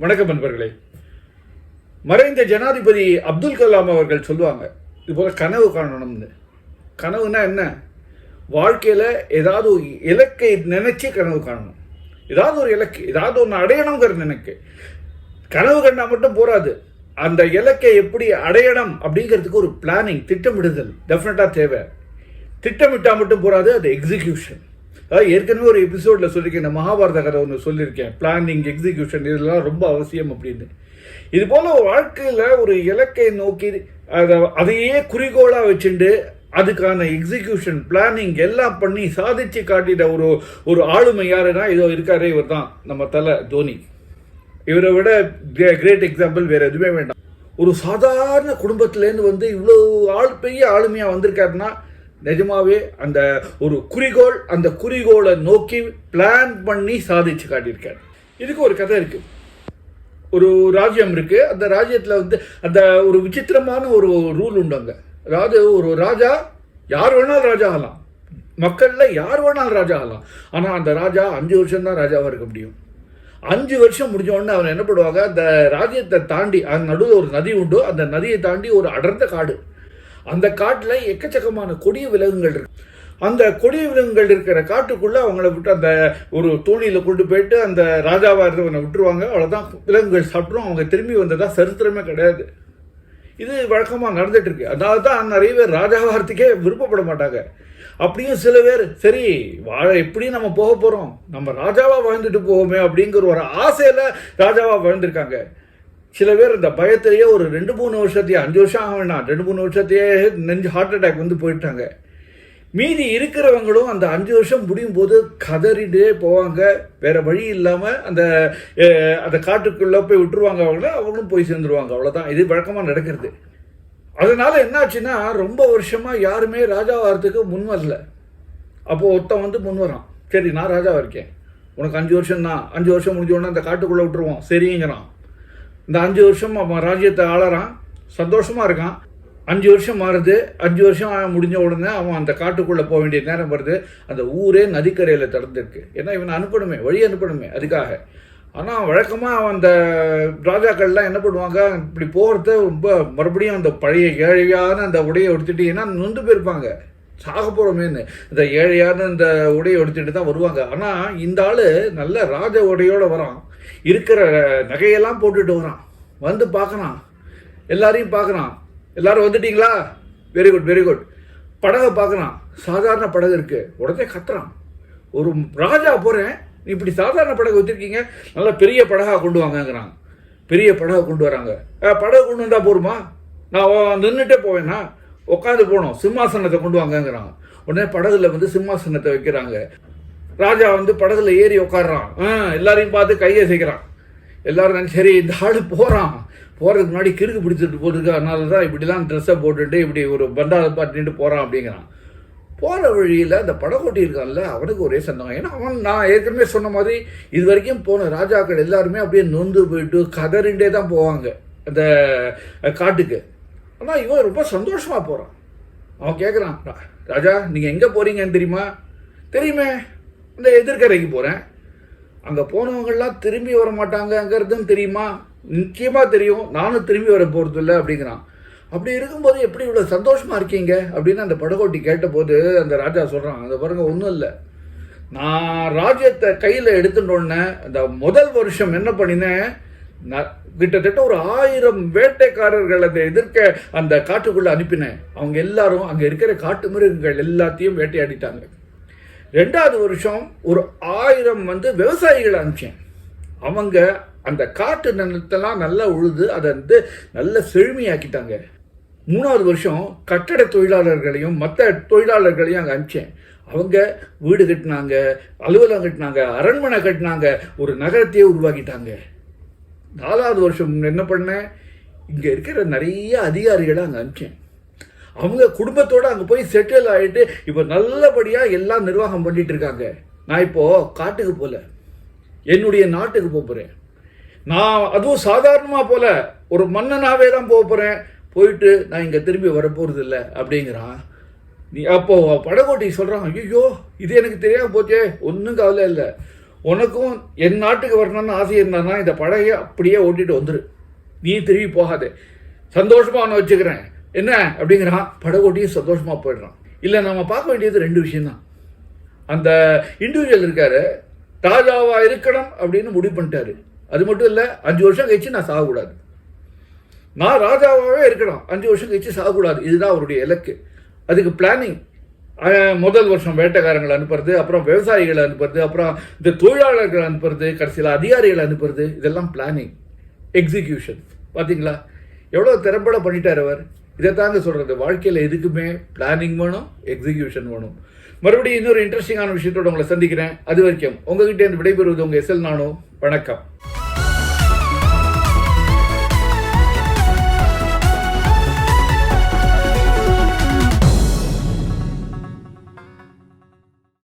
வணக்கம் நண்பர்களே. மறைந்த ஜனாதிபதி அப்துல் கலாம் அவர்கள் சொல்லுவாங்க, இது போல கனவு காணணும்னு. கனவுனா என்ன? வாழ்க்கையில் ஏதாவது ஒரு இலக்கை நினைச்சு கனவு காணணும். ஏதாவது ஒரு இலக்கு, ஏதாவது ஒன்று அடையணுங்கிறது எனக்கு. கனவு கண்டால் மட்டும் போராது, அந்த இலக்கை எப்படி அடையணும் அப்படிங்கிறதுக்கு ஒரு பிளானிங், திட்டமிடுதல் டெஃபினட்டாக தேவை. திட்டமிட்டால் மட்டும் போராது, அது எக்ஸிக்யூஷன். அதாவது ஏற்கனவே ஒரு எபிசோடில் சொல்லியிருக்கேன், இந்த மகாபாரத கதை ஒன்று சொல்லியிருக்கேன், பிளானிங், எக்ஸிக்யூஷன் இதெல்லாம் ரொம்ப அவசியம் அப்படின்னு. இது போல் வாழ்க்கையில் ஒரு இலக்கை நோக்கி அதையே குறிக்கோளாக வச்சுட்டு அதுக்கான எக்ஸிக்யூஷன், பிளானிங் எல்லாம் பண்ணி சாதிச்சு காட்டிட ஒரு ஆளுமை யாருன்னா இதோ இருக்காரே, இவர் தான் நம்ம தலை தோனி. இவரை விட கிரேட் எக்ஸாம்பிள் வேறு எதுவுமே வேண்டாம். ஒரு சாதாரண குடும்பத்திலேருந்து இவ்வளோ பெரிய ஆளுமையாக வந்திருக்காருன்னா நிஜமாவே அந்த ஒரு குறிக்கோள், அந்த குறிக்கோளை நோக்கி பிளான் பண்ணி சாதிச்சு காட்டியிருக்காரு. இதுக்கு ஒரு கதை இருக்கு. ஒரு ராஜ்யம் இருக்கு. அந்த ராஜ்யத்தில் அந்த ஒரு விசித்திரமான ஒரு ரூல் உண்டு அங்கே. அதாவது ஒரு ராஜா யார் வேணாலும் ராஜா ஆகலாம், மக்களில் யார் வேணாலும் ராஜா ஆகலாம். ஆனால் அந்த ராஜா 5 வருஷம் தான் ராஜாவாக இருக்க முடியும். 5 வருஷம் முடிஞ்ச உடனே அவன் என்ன பண்ணுவாங்க, அந்த ராஜ்யத்தை தாண்டி அந்த நடுவில் ஒரு நதி உண்டு, அந்த நதியை தாண்டி ஒரு அடர்ந்த காடு. அந்த காட்டில் எக்கச்சக்கமான கொடிய விலங்குகள் இருக்கு. அந்த கொடிய விலங்குகள் இருக்கிற காட்டுக்குள்ளே அவங்கள விட்டு அந்த ஒரு தோணியில் கொண்டு போயிட்டு அந்த ராஜாவாக இருந்தவனை விட்டுருவாங்க. அவ்வளோதான், விலங்குகள் சாப்பிட்ரும். அவங்க திரும்பி வந்ததா சரித்திரமே கிடையாது. இது வழக்கமாக நடந்துட்டு இருக்கு. அதாவது தான் நிறைய பேர் ராஜாவாகிறதுக்கே விருப்பப்பட மாட்டாங்க. அப்படியும் சில பேர் சரி எப்படி நம்ம போக போகிறோம், நம்ம ராஜாவாக வாழ்ந்துட்டு போவோமே அப்படிங்கிற ஒரு ஆசையில் ராஜாவாக வாழ்ந்துருக்காங்க. சில பேர் இந்த பயத்திலேயே ஒரு 2-3 வருஷத்தையே, 5 வருஷம் ஆக வேண்டாம், 2-3 வருஷத்தையே நெஞ்சு ஹார்ட் அட்டாக் போயிட்டாங்க. மீதி இருக்கிறவங்களும் அந்த 5 வருஷம் முடியும் போது கதறிட்டே போவாங்க. வேற வழி இல்லாமல் அந்த காட்டுக்குள்ளே போய் விட்டுருவாங்க. அவங்களும் போய் சேர்ந்துருவாங்க. அவ்வளோதான், இது வழக்கமாக நடக்கிறது. அதனால என்னாச்சுன்னா ரொம்ப வருஷமாக யாருமே ராஜாவாகிறதுக்கு முன் வரல. அப்போது ஒருத்தன் முன் வரான், சரி நான் ராஜாவாக இருக்கேன், உனக்கு 5 வருஷம் தான், 5 வருஷம் முடிஞ்சோடனே அந்த காட்டுக்குள்ளே விட்டுருவோம் சரிங்கிறான். இந்த 5 வருஷம் அவன் ராஜ்யத்தை ஆளறான், சந்தோஷமாக இருக்கான். 5 வருஷம் மாறுது. 5 வருஷம் முடிஞ்ச உடனே அவன் அந்த காட்டுக்குள்ளே போக வேண்டிய நேரம் வருது. அந்த ஊரே நதிக்கரையில் திறந்துருக்கு. ஏன்னா இவனை அனுப்பணுமே, வழி அனுப்பணுமே, அதுக்காக. ஆனால் வழக்கமாக அவன் அந்த ராஜாக்கள்லாம் என்ன பண்ணுவாங்க, இப்படி போகிறத ரொம்ப மறுபடியும் அந்த பழைய ஏழையான அந்த உடையை எடுத்துட்டு, ஏன்னா நொந்து போயிருப்பாங்க, சாக போகிறோமேன்னு இந்த ஏழையான இந்த உடையை எடுத்துகிட்டு தான் வருவாங்க. ஆனால் இந்த ஆள் நல்ல ராஜ உடையோடு வரான், இருக்கிற நகையெல்லாம் போட்டுட்டு வரான், பார்க்குறான், எல்லாரையும் பார்க்குறான். எல்லாரும் வந்துட்டீங்களா, வெரி குட் வெரி குட். படகை பார்க்குறான், சாதாரண படகு இருக்குது. உடனே கத்துறான், ஒரு ராஜா போகிறேன், இப்படி சாதாரண படகு வச்சுருக்கீங்க, நல்லா பெரிய படகாக கொண்டு வாங்கங்கிறாங்க. பெரிய படகை கொண்டு வராங்க. படகு கொண்டு வந்தால் போருமா, நான் நின்றுட்டே போவேன்னா, உட்காந்து போகணும், சிம்மாசனத்தை கொண்டு வாங்கங்கிறாங்க. உடனே படகுல சிம்மாசனத்தை வைக்கிறாங்க. ராஜா படகுல ஏறி உட்காடுறான், எல்லாரையும் பார்த்து கையை சேர்க்கிறான். எல்லாரும் சரி இந்த ஆள் போகிறதுக்கு முன்னாடி கிறுக்கு பிடிச்சிட்டு போட்டுருக்கு, அதனால தான் இப்படிலாம் ட்ரெஸ்ஸை போட்டுட்டு இப்படி ஒரு பண்டாவை பாட்டிட்டு போகிறான் அப்படிங்கிறான். போகிற வழியில் அந்த படகோட்டி இருக்கான்ல, அவனுக்கு ஒரே சந்தோகம். ஏன்னா நான் ஏற்கனவே சொன்ன மாதிரி இது வரைக்கும் போன ராஜாக்கள் எல்லாருமே அப்படியே நொந்து போயிட்டு கதறிண்டே தான் போவாங்க அந்த காட்டுக்கு. ஆனால் இவன் ரொம்ப சந்தோஷமாக போகிறான். அவன் கேட்குறான், ராஜா நீங்கள் எங்கே போகிறீங்கன்னு தெரியுமா? தெரியுமே, இந்த எதிர்கரைக்கு போகிறேன். அங்கே போனவங்கள்லாம் திரும்பி வர மாட்டாங்கங்கிறதும் தெரியுமா? நிச்சயமாக தெரியும், நானும் திரும்பி வர போகிறது இல்லை அப்படிங்கிறான். அப்படி இருக்கும்போது எப்படி இவ்வளோ சந்தோஷமாக இருக்கீங்க அப்படின்னு அந்த படகோட்டி கேட்டபோது அந்த ராஜா சொல்கிறான், அந்த பாருங்க ஒன்றும் இல்லை, நான் ராஜ்யத்தை கையில் எடுத்துட்டோன்னே அந்த முதல் வருஷம் என்ன பண்ணினேன், கிட்டத்தட்ட ஒரு 1000 வேட்டைக்காரர்கள் அந்த எதிர்க்க அந்த காட்டுக்குள்ளே அனுப்பினேன். அவங்க எல்லாரும் அங்கே இருக்கிற காட்டு மிருகங்கள் எல்லாத்தையும் வேட்டையாடிட்டாங்க. 2வது வருஷம் ஒரு 1000 விவசாயிகளை அனுப்பிச்சேன். அவங்க அந்த காட்டு நிலத்தெல்லாம் நல்லா உழுது அதை நல்ல செழுமையாக்கிட்டாங்க. 3வது வருஷம் கட்டட தொழிலாளர்களையும் மற்ற தொழிலாளர்களையும் அங்கே அனுப்பிச்சேன். அவங்க வீடு கட்டினாங்க, அலுவலகம் கட்டினாங்க, அரண்மனை கட்டினாங்க, ஒரு நகரத்தையே உருவாக்கிட்டாங்க. 4வது வருஷம் என்ன பண்ணேன், இங்கே இருக்கிற நிறைய அதிகாரிகளை அங்கே அனுப்பிச்சேன். அவங்க குடும்பத்தோடு அங்கே போய் செட்டில் ஆகிட்டு இப்போ நல்லபடியாக எல்லாம் நிர்வாகம் பண்ணிட்டு இருக்காங்க. நான் இப்போது காட்டுக்கு போகல, என்னுடைய நாட்டுக்கு போகிறேன். நான் அதுவும் சாதாரணமாக போல ஒரு மன்னனாகவே தான் போகிறேன். போயிட்டு நான் இங்கே திரும்பி வரப்போகிறது இல்லை அப்படிங்கிறான். நீ அப்போது படகோட்டி சொல்கிறான், ஐயோ இது எனக்கு தெரியாமல் போச்சே. ஒன்றும் கவலை இல்லை, உனக்கும் என் நாட்டுக்கு வரணும்னு ஆசை இருந்தானா இந்த படகையை அப்படியே ஓட்டிட்டு வந்துரு, நீ திரும்பி போகாதே, சந்தோஷமா அவனை வச்சுக்கிறேன் என்ன அப்படிங்கிறான். படகு ஓட்டியும் சந்தோஷமா போயிடுறான். இல்லை, நம்ம பார்க்க வேண்டியது 2 விஷயம்தான். அந்த இண்டிவிஜுவல் இருக்காரு, ராஜாவா இருக்கணும் அப்படின்னு முடிவு பண்ணிட்டாரு. அது மட்டும் இல்லை, 5 வருஷம் கழிச்சு நான் சாகக்கூடாது, நான் ராஜாவாகவே இருக்கணும், 5 வருஷம் கழிச்சு சாகக்கூடாது, இதுதான் அவருடைய இலக்கு. அதுக்கு பிளானிங். முதல் வருஷம் வேட்டைக்காரங்களை அனுப்புறது, அப்புறம் விவசாயிகளை அனுப்புறது, அப்புறம் இந்த தொழிலாளர்களை அனுப்புறது, கடைசியில் அதிகாரிகளை அனுப்புறது, இதெல்லாம் பிளானிங், எக்ஸிக்யூஷன். பார்த்தீங்களா எவ்வளோ திறம்பட பண்ணிட்டார் அவர். இதை தாங்க சொல்கிறது, வாழ்க்கையில் எதுக்குமே பிளானிங் வேணும், எக்ஸிக்யூஷன் வேணும். மறுபடியும் இன்னொரு இன்ட்ரெஸ்டிங்கான விஷயத்தோடு உங்களை சந்திக்கிறேன். அது வரைக்கும் உங்ககிட்ட இருந்து விடைபெறுவது உங்கள் SL நானு. வணக்கம்.